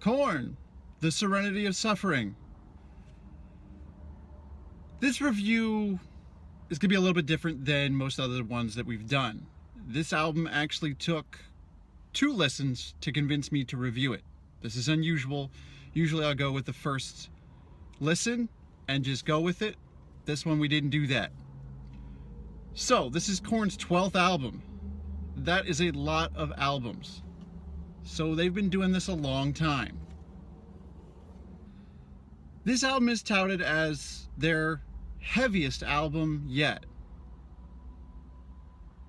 Korn, the Serenity of Suffering. This review is going to be a little bit different than most other ones that we've done. This album actually took 2 listens to convince me to review it. This is unusual. Usually I'll go with the first listen and just go with it. This one we didn't do that. So this is Korn's 12th album. That is a lot of albums. So they've been doing this a long time. This album is touted as their heaviest album yet.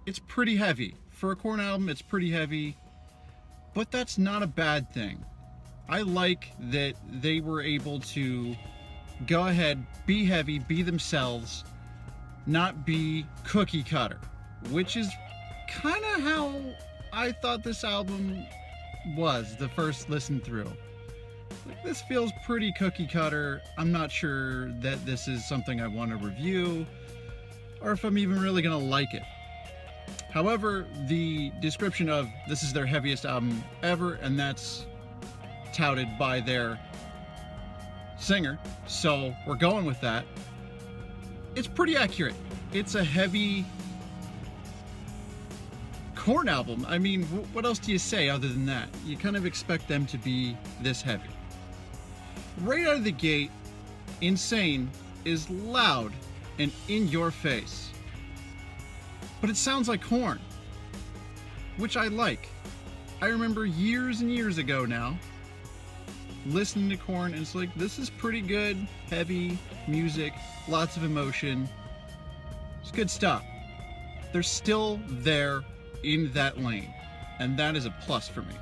It's pretty heavy. For a Korn album, it's pretty heavy, but that's not a bad thing. I like that they were able to go ahead, be heavy, be themselves, not be cookie cutter, which is kind of how I thought this album was the first listen through. Like, this feels pretty cookie cutter. I'm not sure that this is something I want to review or if I'm even really gonna like it. However, the description of this is their heaviest album ever, and that's touted by their singer, so we're going with that. It's pretty accurate. It's a heavy Korn album. I mean, what else do you say other than that? You kind of expect them to be this heavy. Right out of the gate, Insane is loud and in your face. But it sounds like Korn, which I like. I remember years and years ago now, listening to Korn, and it's like, this is pretty good, heavy music, lots of emotion. It's good stuff. They're still there in that lane, and that is a plus for me.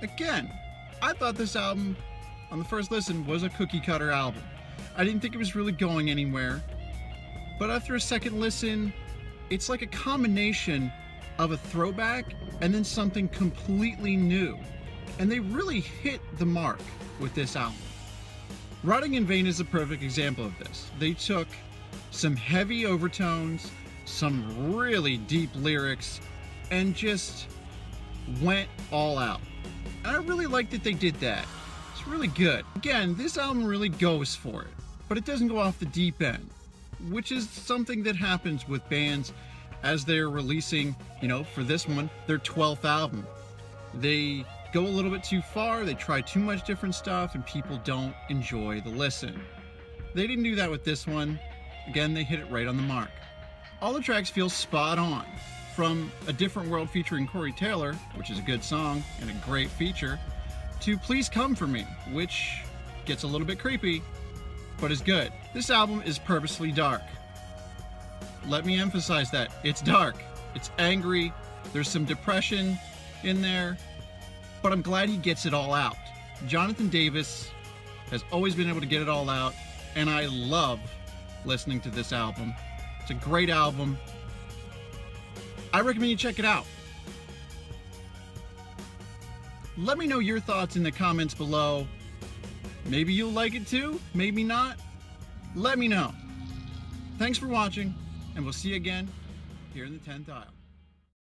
Again, I thought this album on the first listen was a cookie cutter album. I didn't think it was really going anywhere, but after a second listen, it's like a combination of a throwback and then something completely new, and they really hit the mark with this album. Rotting in Vain is a perfect example of this. They took some heavy overtones, some really deep lyrics, and just went all out. And I really like that they did that. It's really good. Again, this album really goes for it, but it doesn't go off the deep end, which is something that happens with bands as they're releasing, for this one, their 12th album. They go a little bit too far, they try too much different stuff, and people don't enjoy the listen. They didn't do that with this one. Again, they hit it right on the mark. All the tracks feel spot on. From A Different World featuring Corey Taylor, which is a good song and a great feature, to Please Come For Me, which gets a little bit creepy, but is good. This album is purposely dark. Let me emphasize that. It's dark. It's angry. There's some depression in there, but I'm glad he gets it all out. Jonathan Davis has always been able to get it all out, and I love listening to this album. It's a great album. I recommend you check it out. Let me know your thoughts in the comments below. Maybe you'll like it too, maybe not. Let me know. Thanks for watching, and we'll see you again here in the 10th aisle.